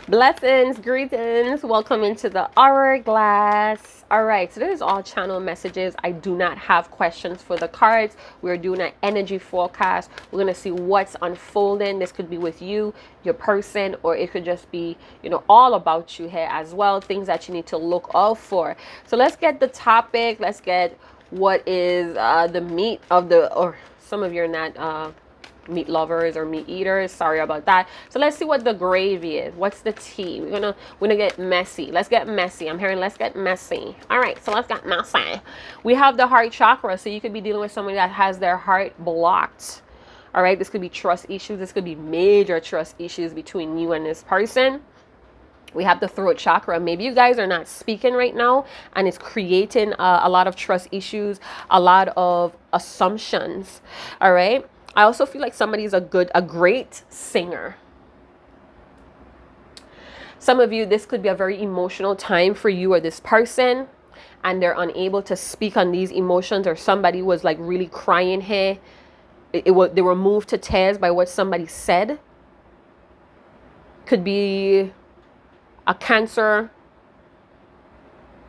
Blessings, greetings, welcome into the hourglass. All right, so this is all channel messages. I do not have questions for the cards. We're doing an energy forecast. We're going to see what's unfolding. This could be with you, your person, or it could just be, all about you here as well, things that you need to look out for. So let's get the topic. Let's get what is the meat of the, or some of you are not meat lovers or meat eaters, sorry about that. So let's see what the gravy is. What's the tea? We're gonna get messy. Let's get messy. I'm hearing let's get messy. All right, so let's get messy. We have the heart chakra, so you could be dealing with somebody that has their heart blocked. All right, this could be trust issues. This could be major trust issues between you and this person. We have the throat chakra. Maybe you guys are not speaking right now and it's creating a lot of trust issues, a lot of assumptions. All right. I also feel like somebody's a great singer. Some of you, this could be a very emotional time for you or this person, and they're unable to speak on these emotions, or somebody was like really crying here. They were moved to tears by what somebody said. Could be a Cancer,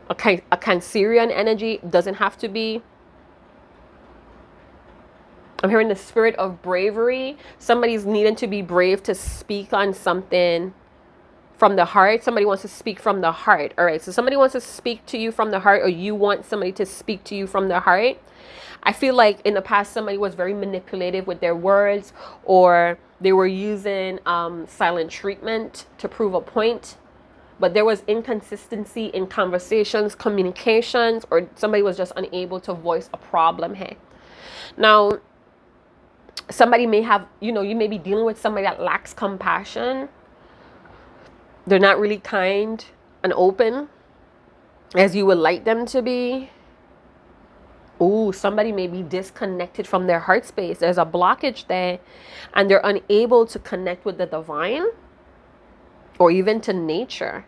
a Cancerian energy. Doesn't have to be. I'm hearing the spirit of bravery. Somebody's needing to be brave to speak on something from the heart. Somebody wants to speak from the heart. All right. So somebody wants to speak to you from the heart, or you want somebody to speak to you from the heart. I feel like in the past, somebody was very manipulative with their words, or they were using silent treatment to prove a point. But there was inconsistency in conversations, communications, or somebody was just unable to voice a problem here. Now, somebody may have, you may be dealing with somebody that lacks compassion. They're not really kind and open as you would like them to be. Ooh, somebody may be disconnected from their heart space. There's a blockage there, and they're unable to connect with the divine or even to nature.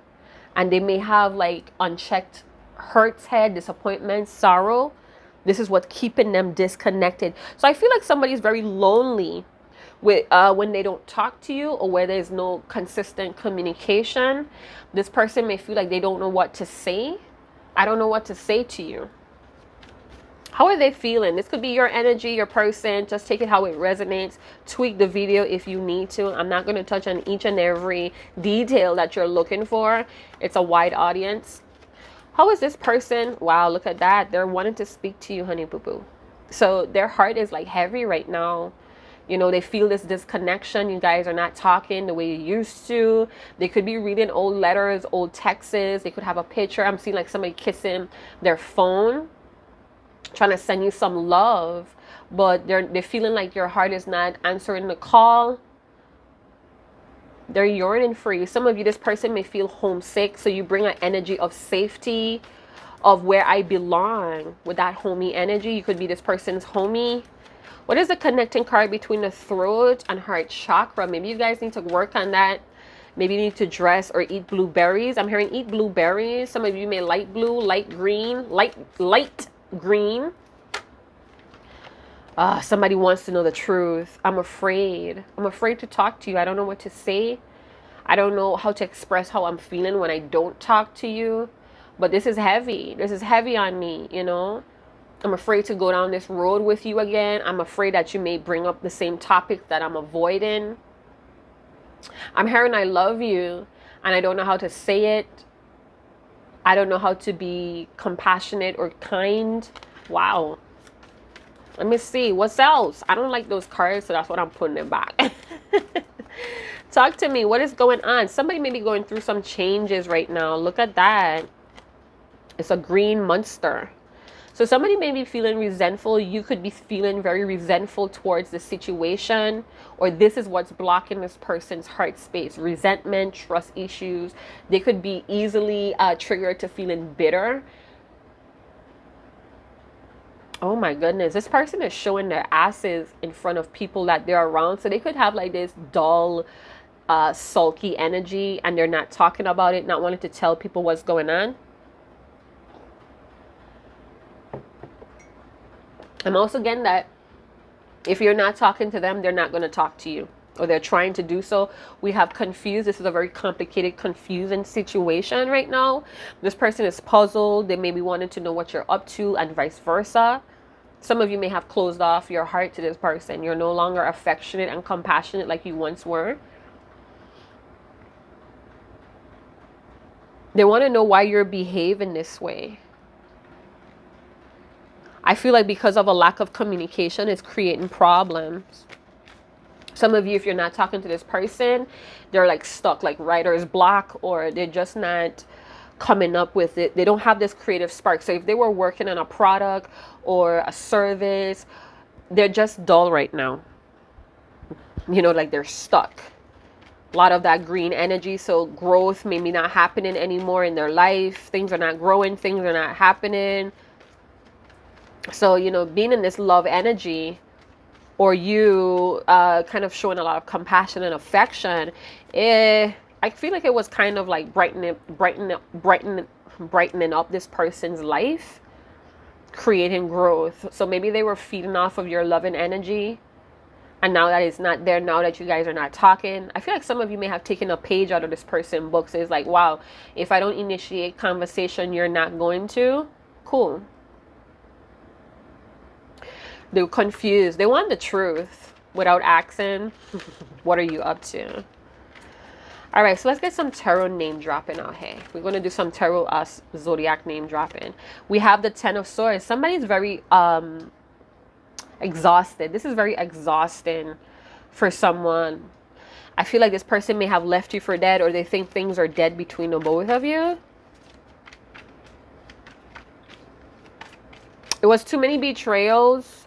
And they may have like unchecked hurts, disappointment, sorrow. This is what's keeping them disconnected. So I feel like somebody's very lonely with when they don't talk to you, or where there's no consistent communication. This person may feel like they don't know what to say. I don't know what to say to you. How are they feeling? This could be your energy, your person. Just take it how it resonates. Tweak the video if you need to. I'm not going to touch on each and every detail that you're looking for. It's a wide audience. How is this person? Wow, look at that. They're wanting to speak to you, honey boo boo. So their heart is like heavy right now. They feel this disconnection. You guys are not talking the way you used to. They could be reading old letters, old texts. They could have a picture. I'm seeing like somebody kissing their phone, trying to send you some love, but they're feeling like your heart is not answering the call. They're yearning for you. Some of you, this person may feel homesick, so you bring an energy of safety, of where I belong, with that homie energy. You could be this person's homie. What is the connecting card between the throat and heart chakra? Maybe you guys need to work on that. Maybe you need to dress or eat blueberries. I'm hearing eat blueberries. Some of you may light blue, light green, light green. Somebody wants to know the truth. I'm afraid to talk to you. I don't know what to say. I don't know how to express how I'm feeling when I don't talk to you. But this is heavy. This is heavy on me, I'm afraid to go down this road with you again. I'm afraid that you may bring up the same topics that I'm avoiding. I'm hearing I love you, and I don't know how to say it. I don't know how to be compassionate or kind. Wow. Let me see. What's else? I don't like those cards, so that's what I'm putting it back. Talk to me. What is going on? Somebody may be going through some changes right now. Look at that. It's a green monster. So somebody may be feeling resentful. You could be feeling very resentful towards the situation, or this is what's blocking this person's heart space. Resentment, trust issues. They could be easily triggered to feeling bitter. Oh my goodness. This person is showing their asses in front of people that they're around. So they could have like this dull, sulky energy, and they're not talking about it, not wanting to tell people what's going on. I'm also getting that if you're not talking to them, they're not going to talk to you. or they're trying to do so. We have confused. This is a very complicated, confusing situation right now. This person is puzzled. They may be wanting to know what you're up to, and vice versa. Some of you may have closed off your heart to this person. You're no longer affectionate and compassionate like you once were. They want to know why you're behaving this way. I feel like because of a lack of communication, it's creating problems. Some of you, if you're not talking to this person, they're like stuck, like writer's block, or they're just not coming up with it. They don't have this creative spark. So if they were working on a product or a service, they're just dull right now. You know, like they're stuck. A lot of that green energy. So growth maybe not happening anymore in their life. Things are not growing. Things are not happening. So, you know, being in this love energy, or you kind of showing a lot of compassion and affection, I feel like it was kind of like brightening up this person's life, creating growth. So maybe they were feeding off of your loving energy, and now that it's not there, now that you guys are not talking, I feel like some of you may have taken a page out of this person's book. So it's like, wow, if I don't initiate conversation, you're not going to. Cool. They were confused. They want the truth without asking, what are you up to? All right, so let's get some tarot name dropping out here. We're going to do some tarot zodiac name dropping. We have the 10 of Swords. Somebody's very exhausted. This is very exhausting for someone. I feel like this person may have left you for dead, or they think things are dead between the both of you. It was too many betrayals.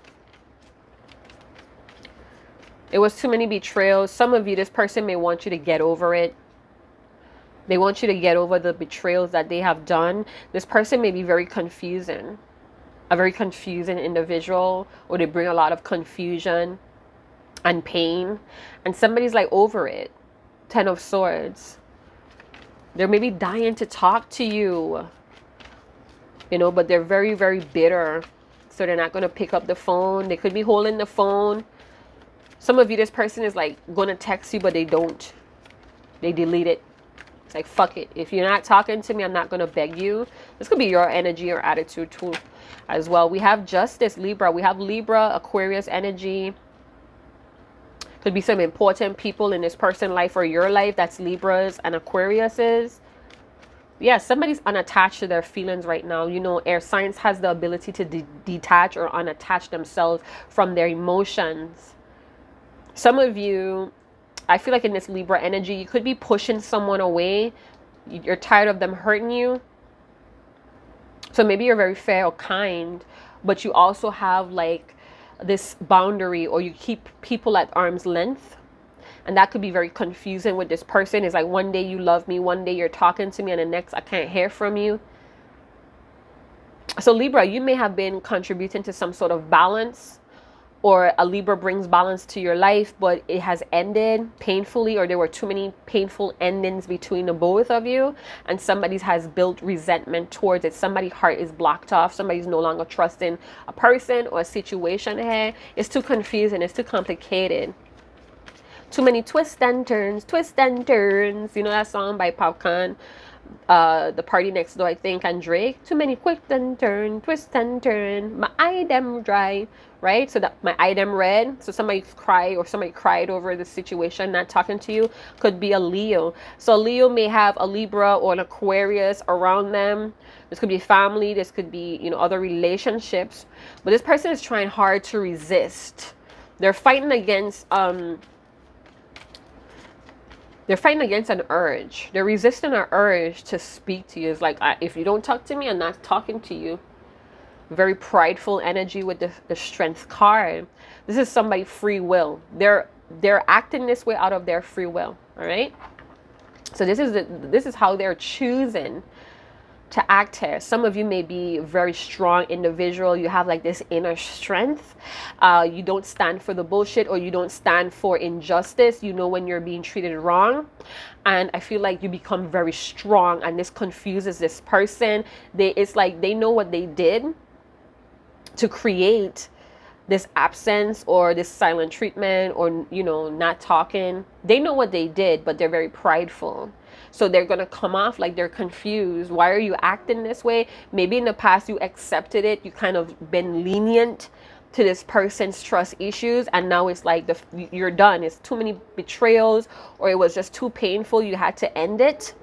It was too many betrayals. Some of you, this person may want you to get over it. They want you to get over the betrayals that they have done. This person may be very confusing. A very confusing individual, or they bring a lot of confusion and pain. And somebody's like over it. 10 of Swords. They're maybe dying to talk to you. You know, but they're very, very bitter. So they're not going to pick up the phone. They could be holding the phone. Some of you, this person is like going to text you, but they don't. They delete it. It's like, fuck it. If you're not talking to me, I'm not going to beg you. This could be your energy or attitude too as well. We have Justice, Libra. We have Libra, Aquarius energy. Could be some important people in this person's life or your life. That's Libras and Aquariuses. Yeah, somebody's unattached to their feelings right now. You know, air signs has the ability to detach or unattach themselves from their emotions. Some of you, I feel like in this Libra energy, you could be pushing someone away. You're tired of them hurting you. So maybe you're very fair or kind, but you also have like this boundary, or you keep people at arm's length. And that could be very confusing with this person. It's like one day you love me, one day you're talking to me, and the next I can't hear from you. So Libra, you may have been contributing to some sort of balance, or a Libra brings balance to your life, but it has ended painfully, or there were too many painful endings between the both of you, and somebody has built resentment towards it. Somebody's heart is blocked off. Somebody's no longer trusting a person or a situation here. It's too confusing. It's too complicated. Too many twists and turns, twists and turns. You know that song by Popcorn? The Party Next Door, I think, and Drake. Too many quick and turn, twist and turn. My eye them dry, right? So that my eye them red. So somebody cried over the situation, not talking to you. Could be a Leo. So Leo may have a Libra or an Aquarius around them. This could be family. This could be, you know, other relationships. But this person is trying hard to resist. They're fighting against an urge. They're resisting an urge to speak to you. It's like, if you don't talk to me, I'm not talking to you. Very prideful energy with the Strength card. This is somebody free will. They're acting this way out of their free will. All right. So this is how they're choosing to act here. Some of you may be a very strong individual. You have like this inner strength. You don't stand for the bullshit, or you don't stand for injustice. You know when you're being treated wrong. And I feel like you become very strong, and this confuses this person. It's like they know what they did to create this absence or this silent treatment or, you know, not talking. They know what they did, but they're very prideful. So they're going to come off like they're confused. Why are you acting this way? Maybe in the past you accepted it. You kind of been lenient to this person's trust issues. And now it's like you're done. It's too many betrayals, or it was just too painful. You had to end it.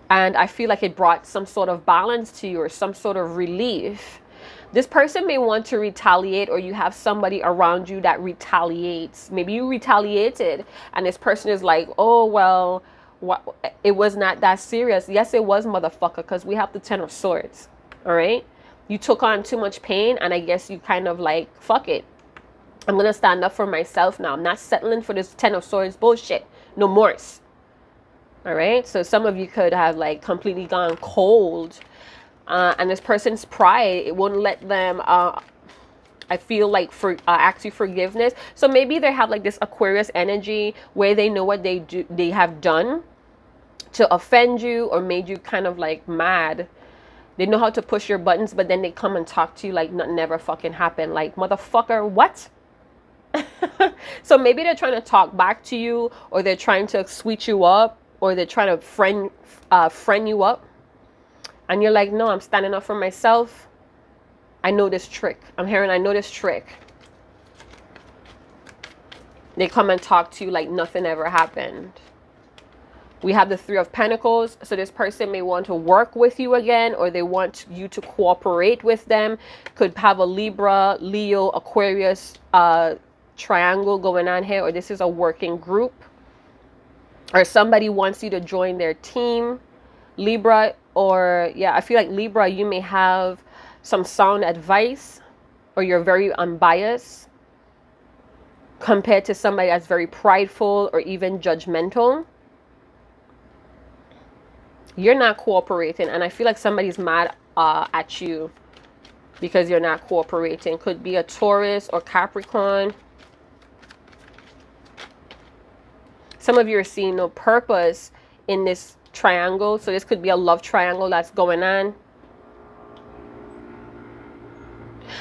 And I feel like it brought some sort of balance to you or some sort of relief. This person may want to retaliate, or you have somebody around you that retaliates. Maybe you retaliated and this person is like, oh, well, it was not that serious. Yes, it was, motherfucker, because we have the 10 of Swords. All right. You took on too much pain, and I guess you kind of like, fuck it. I'm going to stand up for myself now. I'm not settling for this 10 of Swords bullshit. No more. All right. So some of you could have like completely gone cold. And this person's pride, it won't let them, I feel like, ask you forgiveness. So maybe they have like this Aquarius energy where they know what they have done to offend you or made you kind of like mad. They know how to push your buttons, but then they come and talk to you like nothing never fucking happened. Like, motherfucker, what? So maybe they're trying to talk back to you, or they're trying to sweet you up, or they're trying to friend you up. And you're like, no, I'm standing up for myself. I know this trick. I'm hearing, I know this trick. They come and talk to you like nothing ever happened. We have the 3 of Pentacles. So this person may want to work with you again, or they want you to cooperate with them. Could have a Libra, Leo, Aquarius triangle going on here, or this is a working group. Or somebody wants you to join their team. Libra, or yeah, I feel like Libra, you may have some sound advice, or you're very unbiased compared to somebody that's very prideful or even judgmental. You're not cooperating, and I feel like somebody's mad at you because you're not cooperating. Could be a Taurus or Capricorn. Some of you are seeing no purpose in this triangle. So this could be a love triangle that's going on.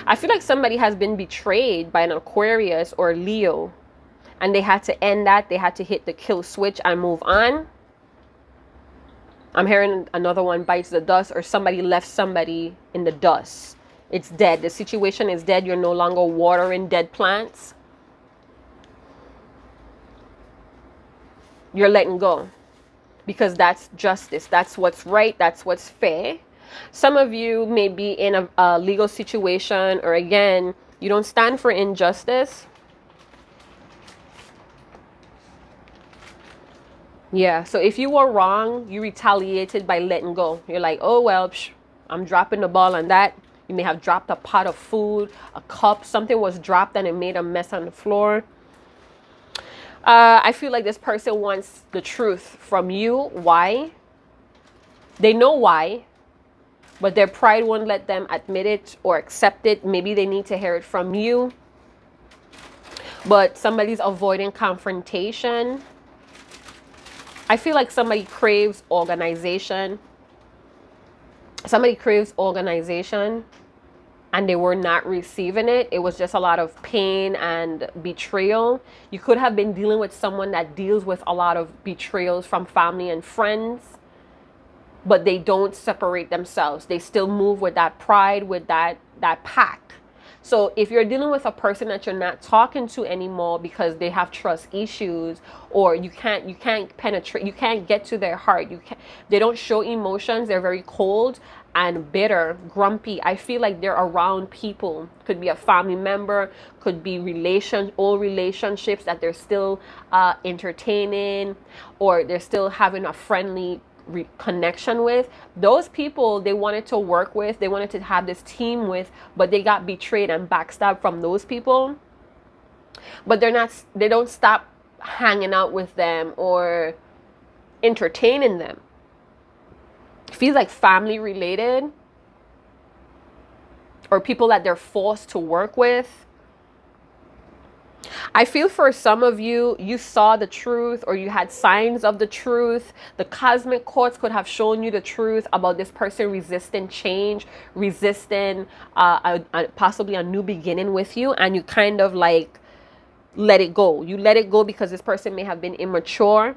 I feel like somebody has been betrayed by an Aquarius or Leo, and they had to end that. They had to hit the kill switch and move on. I'm hearing another one bites the dust, or somebody left somebody in the dust. It's dead. The situation is dead. You're no longer watering dead plants. You're letting go. Because that's justice. That's what's right. That's what's fair. Some of you may be in a legal situation, or again, you don't stand for injustice. Yeah, so if you were wrong, you retaliated by letting go. You're like, oh, well, I'm dropping the ball on that. You may have dropped a pot of food, a cup, something was dropped and it made a mess on the floor. I feel like this person wants the truth from you. Why? They know why, but their pride won't let them admit it or accept it. Maybe they need to hear it from you. But somebody's avoiding confrontation. I feel like somebody craves organization. Somebody craves organization and they were not receiving it. It was just a lot of pain and betrayal. You could have been dealing with someone that deals with a lot of betrayals from family and friends, but they don't separate themselves. They still move with that pride, with that pact. So if you're dealing with a person that you're not talking to anymore because they have trust issues, or you can't penetrate, you can't get to their heart, they don't show emotions, they're very cold and bitter, grumpy. I feel like they're around people. Could be a family member, could be old relationships that they're still entertaining, or they're still having a friendly connection with. Those people they wanted to work with, they wanted to have this team with, but they got betrayed and backstabbed from those people. But they don't stop hanging out with them or entertaining them. It feels like family related, or people that they're forced to work with. I feel for some of you, you saw the truth or you had signs of the truth. The cosmic courts could have shown you the truth about this person resisting change, resisting possibly a new beginning with you. And you kind of like let it go. You let it go because this person may have been immature,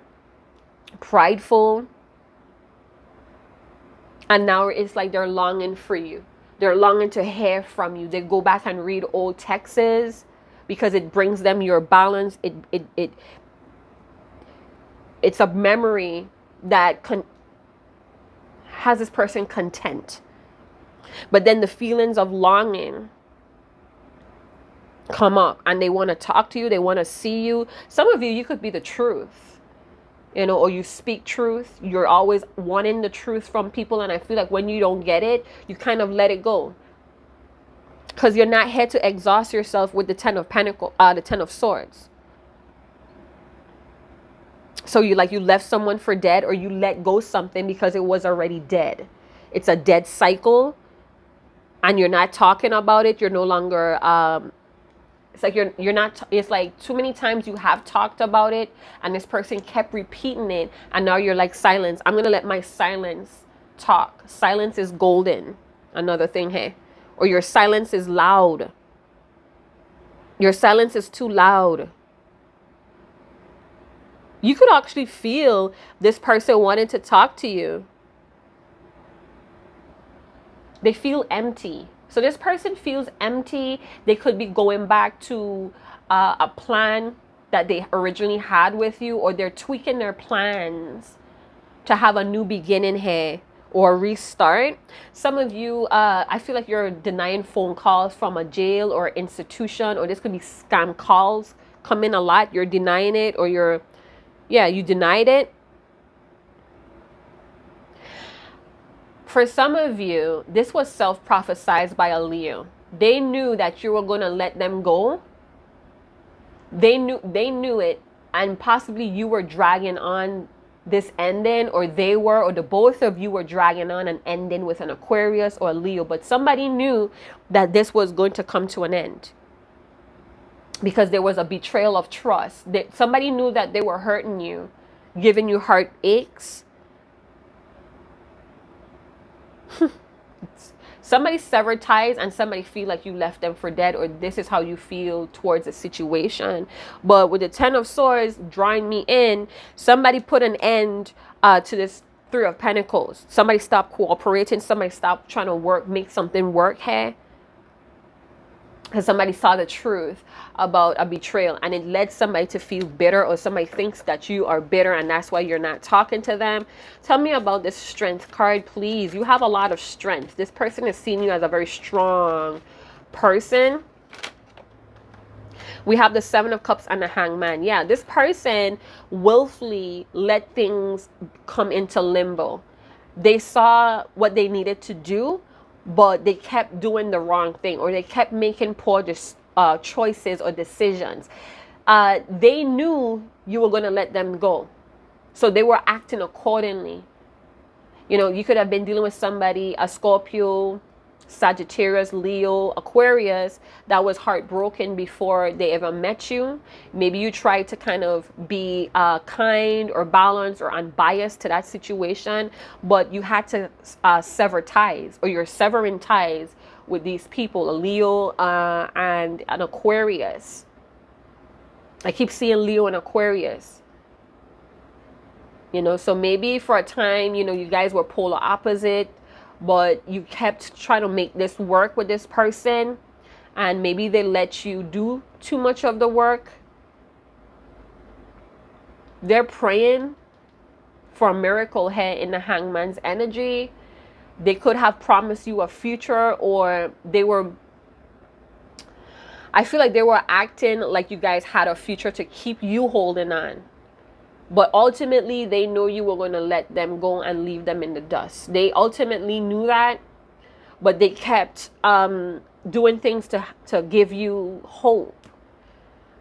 prideful. And now it's like they're longing for you. They're longing to hear from you. They go back and read old texts because it brings them your balance. It's a memory that has this person content. But then the feelings of longing come up and they want to talk to you. They want to see you. Some of you could be the truth, you know, or you speak truth. You're always wanting the truth from people. And I feel like when you don't get it, you kind of let it go. Because you're not here to exhaust yourself with the the 10 of swords. So you left someone for dead, or you let go something because it was already dead. It's a dead cycle and you're not talking about it. You're no longer, it's like you're not, it's like too many times you have talked about it and this person kept repeating it. And now you're like, silence. I'm going to let my silence talk. Silence is golden. Another thing here. Or your silence is loud. Your silence is too loud. You could actually feel this person wanting to talk to you. They feel empty. So this person feels empty. They could be going back to a plan that they originally had with you, or they're tweaking their plans to have a new beginning here or restart. Some of you, I feel like you're denying phone calls from a jail or institution, or this could be scam calls come in a lot. You're denying it, or you denied it. For some of you, this was self-prophesied by a Leo. They knew that you were going to let them go. They knew it, and possibly you were dragging on this ending, or they were, or the both of you were dragging on an ending with an Aquarius or a Leo. But somebody knew that this was going to come to an end because there was a betrayal of trust. Somebody knew that they were hurting you, giving you heartaches. Somebody severed ties and somebody feel like you left them for dead, or this is how you feel towards a situation. But with the 10 of Swords drawing me in, somebody put an end to this 3 of Pentacles. Somebody stopped cooperating. Somebody stopped trying to make something work here. Because somebody saw the truth about a betrayal, and it led somebody to feel bitter, or somebody thinks that you are bitter and that's why you're not talking to them. Tell me about this Strength card, please. You have a lot of strength. This person is seeing you as a very strong person. We have the 7 of Cups and the Hangman. Yeah, this person willfully let things come into limbo. They saw what they needed to do, but they kept doing the wrong thing, or they kept making poor choices or decisions. They knew you were going to let them go, so they were acting accordingly. You know, you could have been dealing with somebody, a Scorpio, Sagittarius, Leo, Aquarius, that was heartbroken before they ever met you. Maybe you tried to kind of be kind or balanced or unbiased to that situation, but you had to sever ties, or you're severing ties with these people, a Leo and an Aquarius. I keep seeing Leo and Aquarius. You know, so maybe for a time, you know, you guys were polar opposite, but you kept trying to make this work with this person, and maybe they let you do too much of the work. They're praying for a miracle here in the Hangman's energy. They could have promised you a future, or I feel like they were acting like you guys had a future to keep you holding on. But ultimately, they know you were going to let them go and leave them in the dust. They ultimately knew that, but they kept doing things to give you hope.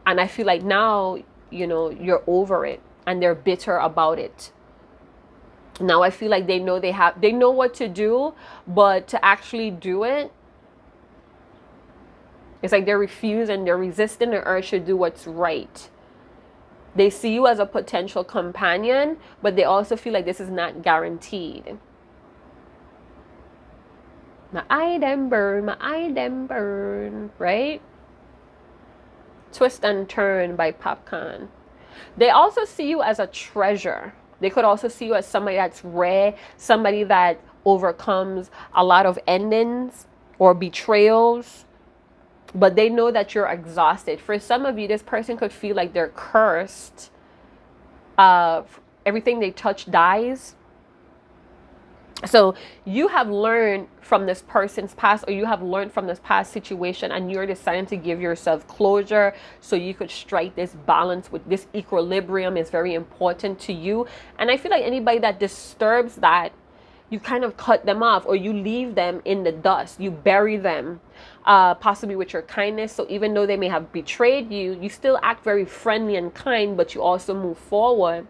And I feel like now, you know, you're over it, and they're bitter about it. Now I feel like they know what to do, but to actually do it, It's like they're refusing, they're resisting the urge to do what's right. They see you as a potential companion, but they also feel like this is not guaranteed. My eye them burn, right? Twist and Turn by Popcorn. They also see you as a treasure. They could also see you as somebody that's rare, somebody that overcomes a lot of endings or betrayals. But they know that you're exhausted. For some of you, this person could feel like they're cursed. Everything they touch dies. So you have learned from this person's past, or you have learned from this past situation, and you're deciding to give yourself closure so you could strike this balance with this equilibrium is very important to you. And I feel like anybody that disturbs that, you kind of cut them off, or you leave them in the dust. You bury them, possibly with your kindness. So even though they may have betrayed you, you still act very friendly and kind, but you also move forward.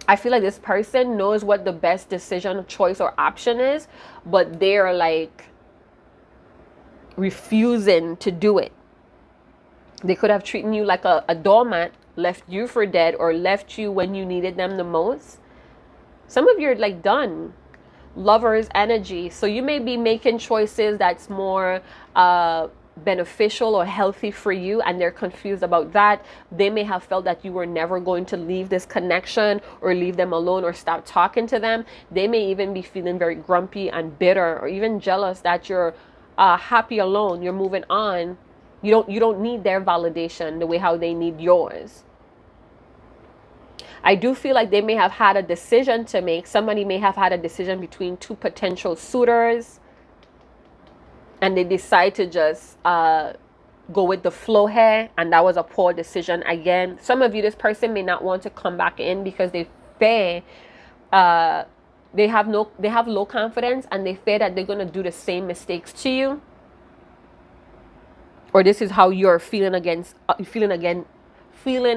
I feel like this person knows what the best decision, choice, or option is, but they're like refusing to do it. They could have treated you like a doormat, left you for dead, or left you when you needed them the most. Some of you are like done. Lover's energy. So you may be making choices that's more beneficial or healthy for you, and they're confused about that. They may have felt that you were never going to leave this connection or leave them alone or stop talking to them. They may even be feeling very grumpy and bitter, or even jealous that you're happy alone, you're moving on. You don't need their validation the way how they need yours. I do feel like they may have had a decision to make. Somebody may have had a decision between two potential suitors, and they decide to just go with the flow here, and that was a poor decision again. Some of you, this person may not want to come back in because they fear they have low confidence, and they fear that they're going to do the same mistakes to you, or this is how you're feeling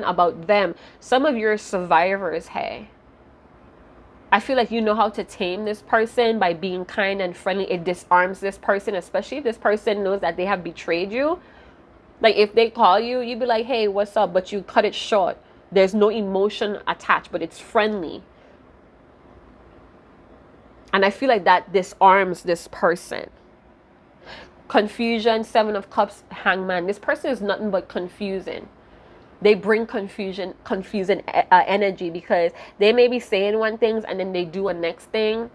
about them. Some of you are survivors. Hey, I feel like you know how to tame this person by being kind and friendly. It disarms this person, especially if this person knows that they have betrayed you. Like if they call you, you'd be like, hey, what's up? But you cut it short. There's no emotion attached, but it's friendly. And I feel like that disarms this person. Confusion, Seven of Cups, Hangman. This person is nothing but confusing. They bring confusing energy, because they may be saying one thing and then they do a next thing,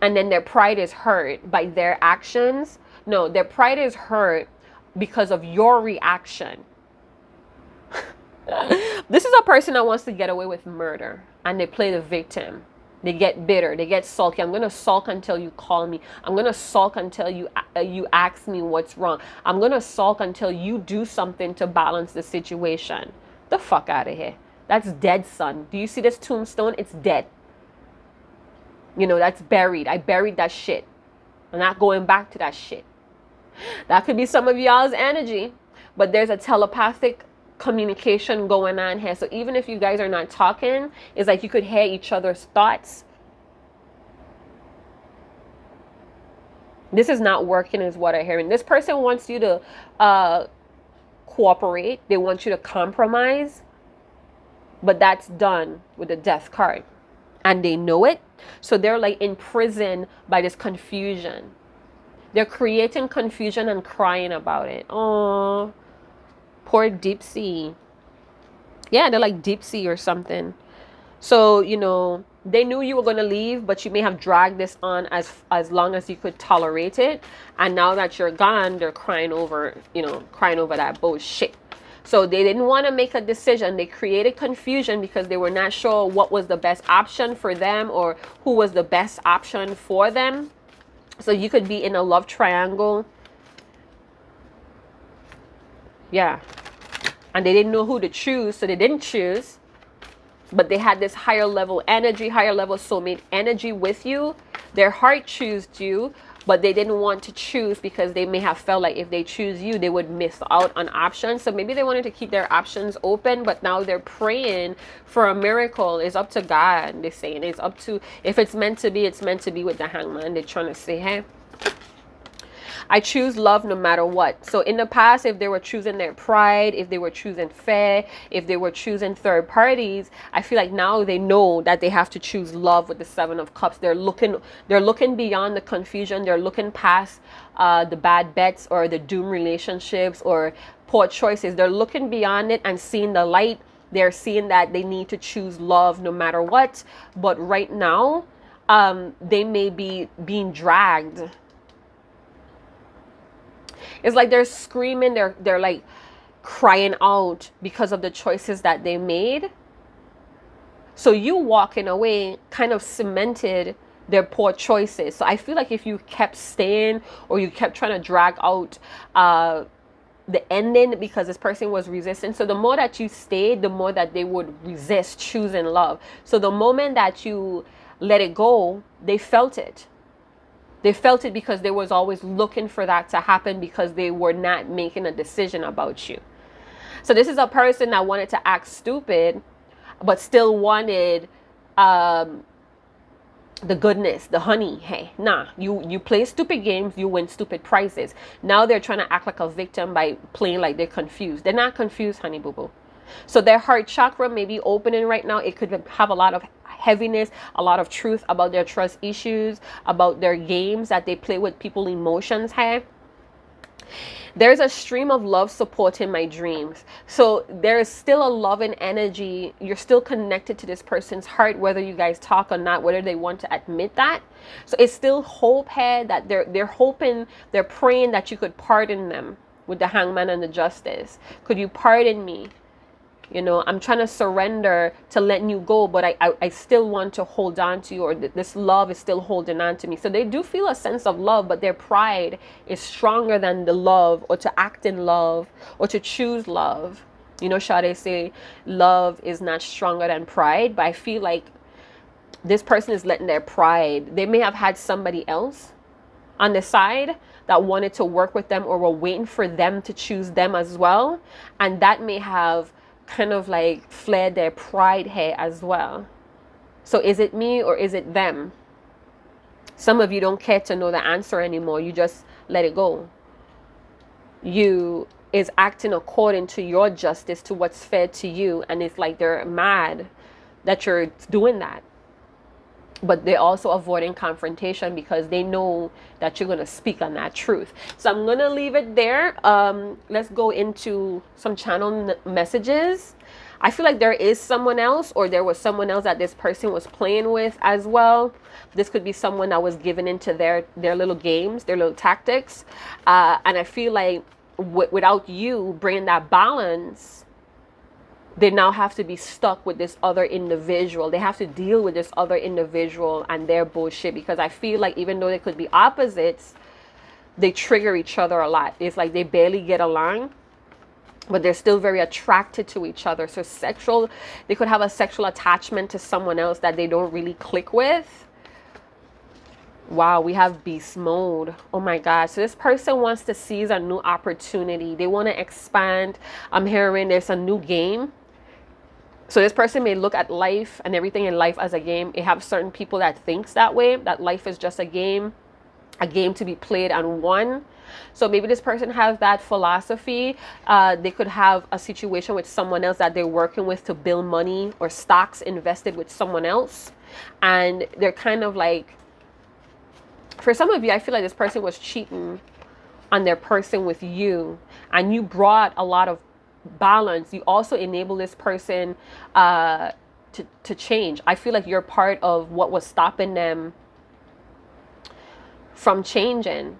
and then their pride is hurt by their actions. No, their pride is hurt because of your reaction. This is a person that wants to get away with murder, and they play the victim. They get bitter. They get sulky. I'm going to sulk until you call me. I'm going to sulk until you ask me what's wrong. I'm going to sulk until you do something to balance the situation. The fuck out of here. That's dead, son. Do you see this tombstone? It's dead. You know, that's buried. I buried that shit. I'm not going back to that shit. That could be some of y'all's energy, but there's a telepathic communication going on here. So even if you guys are not talking, it's like you could hear each other's thoughts. This is not working is what I'm hearing. This person wants you to cooperate. They want you to compromise, but that's done with the Death card, and they know it. So they're like in prison by this confusion. They're creating confusion and crying about it. Oh, poor deep sea. Yeah, they're like deep sea or something. So, you know, they knew you were going to leave, but you may have dragged this on as long as you could tolerate it. And now that you're gone, they're crying over that bullshit. So they didn't want to make a decision. They created confusion because they were not sure what was the best option for them, or who was the best option for them. So you could be in a love triangle. Yeah. And they didn't know who to choose, so they didn't choose. But they had this higher level energy, higher level soulmate energy with you. Their heart chose you, but they didn't want to choose because they may have felt like if they choose you, they would miss out on options. So maybe they wanted to keep their options open, but now they're praying for a miracle. It's up to God. They're saying it's up to, if it's meant to be, it's meant to be with the Hangman. They're trying to say, hey, I choose love no matter what. So in the past, if they were choosing their pride, if they were choosing fear, if they were choosing third parties, I feel like now they know that they have to choose love with the Seven of Cups. They're looking beyond the confusion. They're looking past the bad bets or the doomed relationships or poor choices. They're looking beyond it and seeing the light. They're seeing that they need to choose love no matter what. But right now, they may be being dragged. It's like they're screaming, they're like crying out because of the choices that they made. So you walking away kind of cemented their poor choices. So I feel like if you kept staying or you kept trying to drag out the ending because this person was resistant. So the more that you stayed, the more that they would resist choosing love. So the moment that you let it go, they felt it. They felt it because they was always looking for that to happen because they were not making a decision about you. So this is a person that wanted to act stupid, but still wanted the goodness, the honey. Hey, nah, you play stupid games, you win stupid prizes. Now they're trying to act like a victim by playing like they're confused. They're not confused, honey boo boo. So their heart chakra may be opening right now. It could have a lot of heaviness, a lot of truth about their trust issues, about their games that they play with people's emotions. Hey, there's a stream of love supporting my dreams. So there is still a loving energy. You're still connected to this person's heart, whether you guys talk or not, whether they want to admit that. So it's still hope here that they're hoping, they're praying that you could pardon them with the Hangman and the Justice. Could you pardon me? You know, I'm trying to surrender to letting you go, but I still want to hold on to you, or this love is still holding on to me. So they do feel a sense of love, but their pride is stronger than the love, or to act in love, or to choose love. You know, Sade say love is not stronger than pride, but I feel like this person is letting their pride, they may have had somebody else on the side that wanted to work with them or were waiting for them to choose them as well. And that may have kind of like flared their pride here as well. So is it me or is it them? Some of you don't care to know the answer anymore. You just let it go. You is acting according to your justice, to what's fair to you. And it's like they're mad that you're doing that. But they're also avoiding confrontation because they know that you're going to speak on that truth. So I'm going to leave it there. Let's go into some channel messages. I feel like there is someone else, or there was someone else that this person was playing with as well. This could be someone that was given into their little games, their little tactics. And I feel like without you bringing that balance, they now have to be stuck with this other individual. They have to deal with this other individual and their bullshit, because I feel like even though they could be opposites, they trigger each other a lot. It's like they barely get along, but they're still very attracted to each other. So they could have a sexual attachment to someone else that they don't really click with. Wow, we have beast mode. Oh my God. So this person wants to seize a new opportunity. They want to expand. I'm hearing there's a new game. So this person may look at life and everything in life as a game. They have certain people that thinks that way, that life is just a game to be played and won. So maybe this person has that philosophy. They could have a situation with someone else that they're working with to build money or stocks invested with someone else. And they're kind of like, for some of you, I feel like this person was cheating on their person with you, and you brought a lot of balance. You also enable this person to change. I feel like you're part of what was stopping them from changing.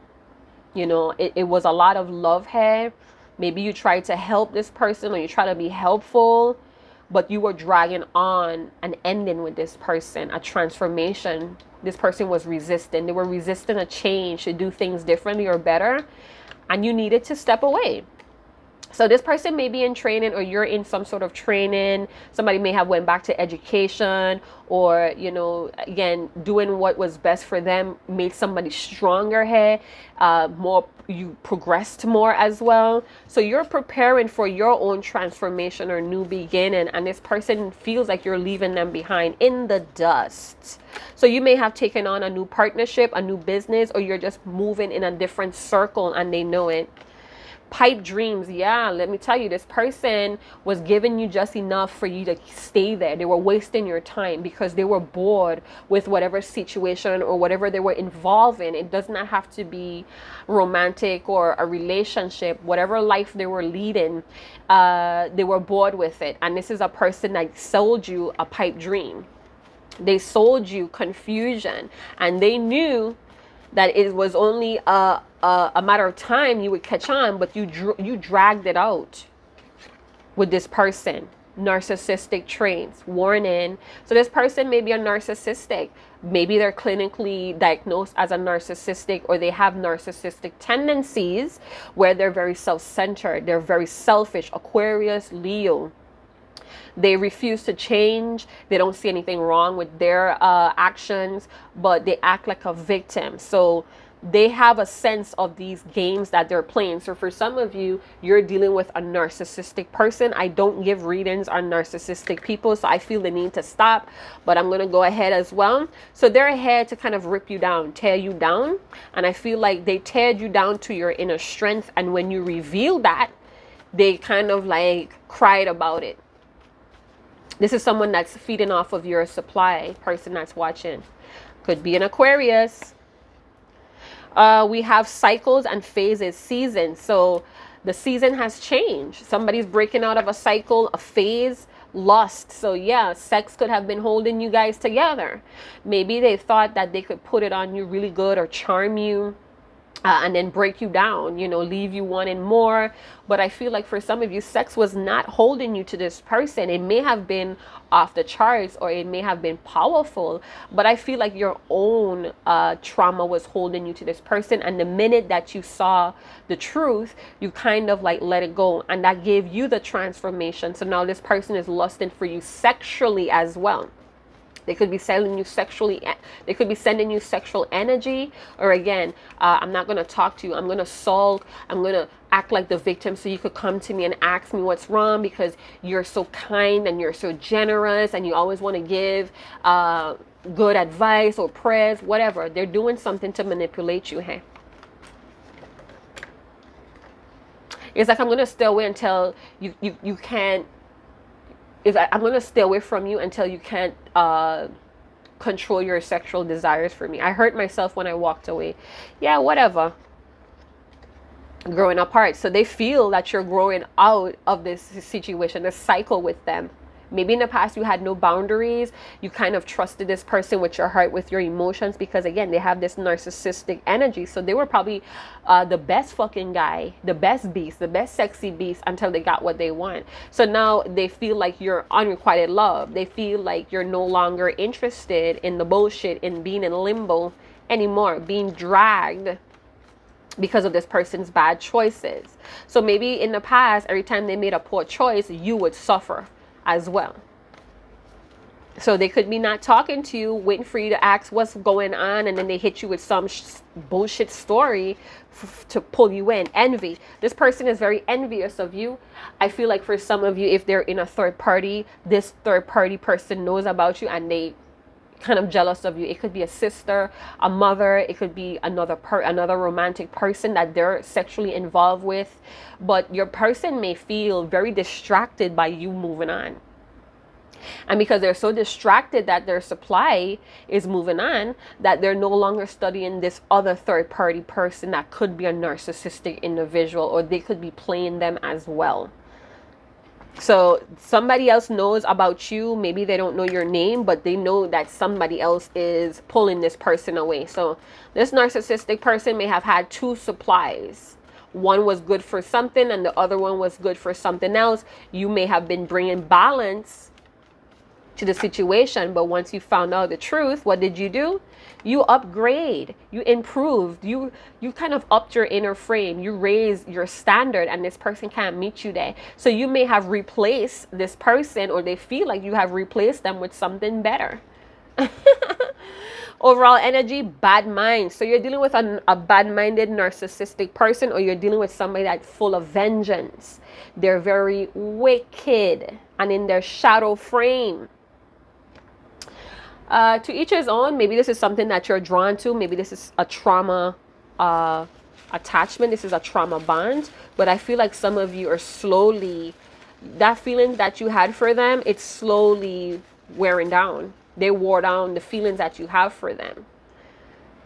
You know, it was a lot of love here. Maybe you tried to help this person, or you try to be helpful, but you were dragging on an ending with this person, a transformation. This person was resistant. They were resisting a change to do things differently or better, and you needed to step away. So this person may be in training, or you're in some sort of training. Somebody may have went back to education, or, you know, again, doing what was best for them made somebody stronger here. More, you progressed more as well. So you're preparing for your own transformation or new beginning. And this person feels like you're leaving them behind in the dust. So you may have taken on a new partnership, a new business, or you're just moving in a different circle and they know it. Pipe dreams. Yeah, let me tell you, this person was giving you just enough for you to stay there. They were wasting your time because they were bored with whatever situation or whatever they were involved in. It does not have to be romantic or a relationship. Whatever life they were leading, they were bored with it. And this is a person that sold you a pipe dream. They sold you confusion, and they knew that it was only a matter of time you would catch on, but you dragged it out with this person. Narcissistic traits. Warning. So this person may be a narcissistic. Maybe they're clinically diagnosed as a narcissistic, or they have narcissistic tendencies where they're very self-centered. They're very selfish. Aquarius, Leo. They refuse to change. They don't see anything wrong with their actions, but they act like a victim. So they have a sense of these games that they're playing. So for some of you, you're dealing with a narcissistic person. I don't give readings on narcissistic people, so I feel the need to stop, but I'm going to go ahead as well. So they're ahead to kind of rip you down, tear you down. And I feel like they teared you down to your inner strength. And when you reveal that, they kind of like cried about it. This is someone that's feeding off of your supply, person that's watching. Could be an Aquarius. We have cycles and phases, seasons. So the season has changed. Somebody's breaking out of a cycle, a phase, lust. So yeah, sex could have been holding you guys together. Maybe they thought that they could put it on you really good or charm you. And then break you down, you know, leave you wanting more. But I feel like for some of you, sex was not holding you to this person. It may have been off the charts, or it may have been powerful, but I feel like your own trauma was holding you to this person. And the minute that you saw the truth, you kind of like let it go, and that gave you the transformation. So now this person is lusting for you sexually as well. They could be selling you sexually. They could be sending you sexual energy. Or again, I'm not going to talk to you. I'm going to sulk. I'm going to act like the victim so you could come to me and ask me what's wrong, because you're so kind and you're so generous and you always want to give good advice or prayers, whatever. They're doing something to manipulate you. Hey, it's like, I'm going to stay away until you can't. I'm going to stay away from you until you can't control your sexual desires for me. I hurt myself when I walked away. Yeah, whatever. Growing apart. So they feel that you're growing out of this situation, this cycle with them. Maybe in the past you had no boundaries. You kind of trusted this person with your heart, with your emotions, because again, they have this narcissistic energy. So they were probably the best fucking guy, the best beast, the best sexy beast, until they got what they want. So now they feel like you're unrequited love. They feel like you're no longer interested in the bullshit, in being in limbo anymore, being dragged because of this person's bad choices. So maybe in the past, every time they made a poor choice, you would suffer as well. So they could be not talking to you, waiting for you to ask what's going on, and then they hit you with some bullshit story to pull you in. Envy. This person is very envious of you. I feel like for some of you, if they're in a third party, this third party person knows about you and they kind of jealous of you. It could be a sister, a mother, it could be another romantic person that they're sexually involved with, but your person may feel very distracted by you moving on. And because they're so distracted that their supply is moving on, that they're no longer studying this other third party person that could be a narcissistic individual, or they could be playing them as well. So somebody else knows about you. Maybe they don't know your name, but they know that somebody else is pulling this person away. So this narcissistic person may have had two supplies. One was good for something and the other one was good for something else. You may have been bringing balance to the situation. But once you found out the truth, what did you do? You upgrade, you improved, you kind of upped your inner frame, you raised your standard, and this person can't meet you there. So you may have replaced this person, or they feel like you have replaced them with something better. Overall energy, bad mind. So you're dealing with a bad-minded narcissistic person, or you're dealing with somebody that's full of vengeance. They're very wicked and in their shadow frame. To each his own. Maybe this is something that you're drawn to. Maybe this is a trauma attachment. This is a trauma bond. But I feel like some of you are slowly, that feeling that you had for them, it's slowly wearing down. They wore down the feelings that you have for them.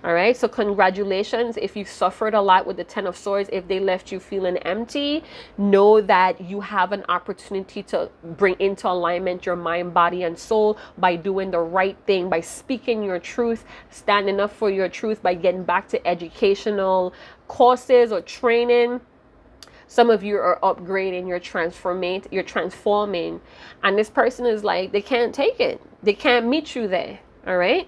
All right, so congratulations if you suffered a lot with the Ten of Swords. If they left you feeling empty, know that you have an opportunity to bring into alignment your mind, body, and soul by doing the right thing, by speaking your truth, standing up for your truth, by getting back to educational courses or training. Some of you are upgrading, you're transforming, and this person is like, they can't take it. They can't meet you there. All right.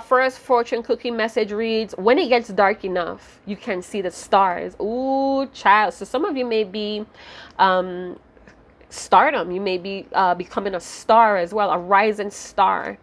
First fortune cookie message reads, when it gets dark enough, you can see the stars. Ooh, child. So some of you may be stardom. You may be becoming a star as well, a rising star.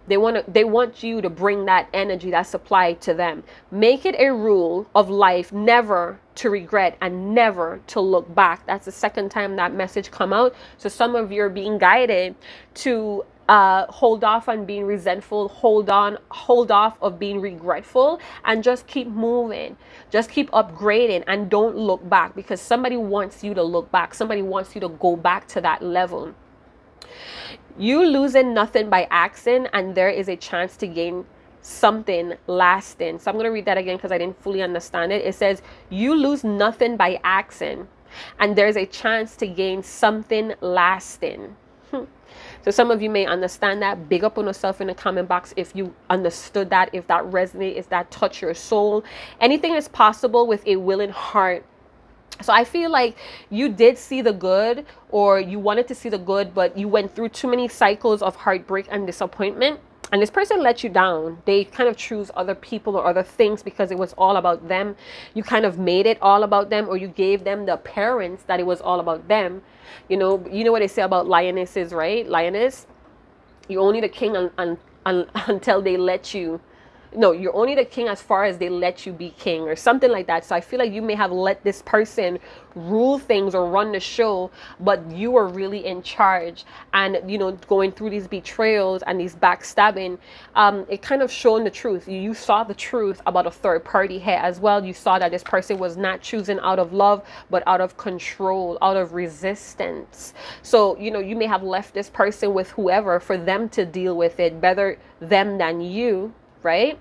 They want you to bring that energy, that supply to them. Make it a rule of life never to regret and never to look back. That's the second time that message come out. So some of you are being guided to hold off on being resentful, hold off of being regretful, and just keep moving, just keep upgrading, and don't look back, because somebody wants you to look back. Somebody wants you to go back to that level. You losing nothing by asking, and there is a chance to gain something lasting. So I'm going to read that again because I didn't fully understand it. It says, you lose nothing by asking, and there's a chance to gain something lasting. So some of you may understand that. Big up on yourself in the comment box if you understood that, if that resonates, if that touched your soul. Anything is possible with a willing heart. So I feel like you did see the good, or you wanted to see the good, but you went through too many cycles of heartbreak and disappointment. And this person let you down. They kind of choose other people or other things because it was all about them. You kind of made it all about them, or you gave them the appearance that it was all about them. You know what they say about lionesses, right? Lioness, you're only the king until they let you. No, you're only the king as far as they let you be king, or something like that. So I feel like you may have let this person rule things or run the show, but you were really in charge. And going through these betrayals and these backstabbing, it kind of shown the truth. You saw the truth about a third party here as well. You saw that this person was not choosing out of love, but out of control, out of resistance. So you may have left this person with whoever for them to deal with it, better them than you, right?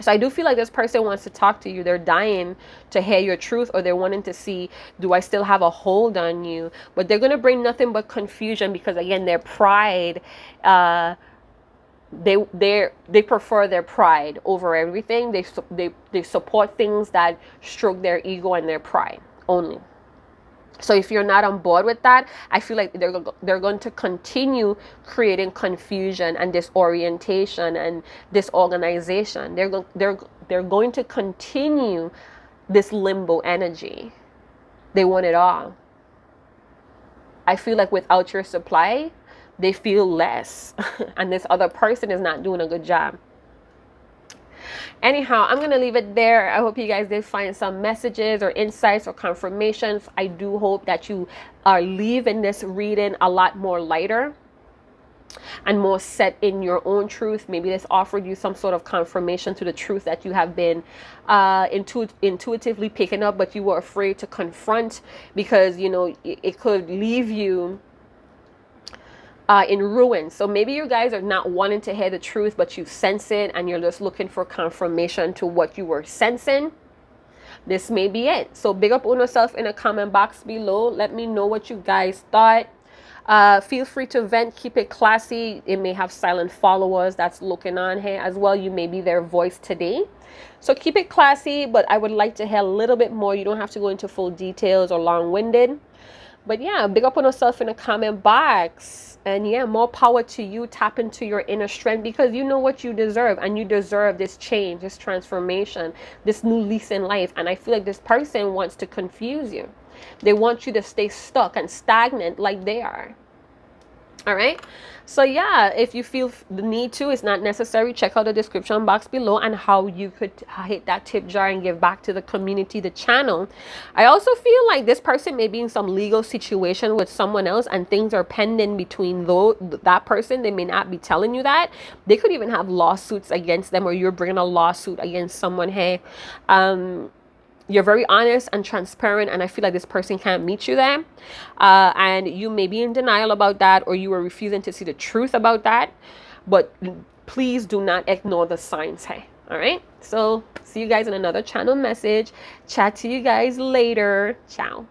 So I do feel like this person wants to talk to you. They're dying to hear your truth, or they're wanting to see, do I still have a hold on you? But they're going to bring nothing but confusion, because again, their pride, they prefer their pride over everything. They support things that stroke their ego and their pride only. So if you're not on board with that, I feel like they're going to continue creating confusion and disorientation and disorganization. They're going to continue this limbo energy. They want it all. I feel like without your supply, they feel less, and this other person is not doing a good job. Anyhow, I'm going to leave it there. I hope you guys did find some messages or insights or confirmations. I do hope that you are leaving this reading a lot more lighter and more set in your own truth. Maybe this offered you some sort of confirmation to the truth that you have been intuitively picking up, but you were afraid to confront because, it could leave you in ruin. So maybe you guys are not wanting to hear the truth, but you sense it and you're just looking for confirmation to what you were sensing. This may be it. So big up on yourself in the comment box below. Let me know what you guys thought. Feel free to vent. Keep it classy. It may have silent followers that's looking on here as well. You may be their voice today. So keep it classy, but I would like to hear a little bit more. You don't have to go into full details or long-winded. But yeah, big up on yourself in the comment box. And yeah, more power to you. Tap into your inner strength, because you know what you deserve, and you deserve this change, this transformation, this new lease in life. And I feel like this person wants to confuse you. They want you to stay stuck and stagnant like they are. All right. So yeah, if you feel the need to, it's not necessary, check out the description box below and how you could hit that tip jar and give back to the community, the channel. I also feel like this person may be in some legal situation with someone else, and things are pending between that person. They may not be telling you that. They could even have lawsuits against them, or you're bringing a lawsuit against someone. Hey, you're very honest and transparent, and I feel like this person can't meet you there. And you may be in denial about that, or you are refusing to see the truth about that. But please do not ignore the signs. Hey, all right? So see you guys in another channel message. Chat to you guys later. Ciao.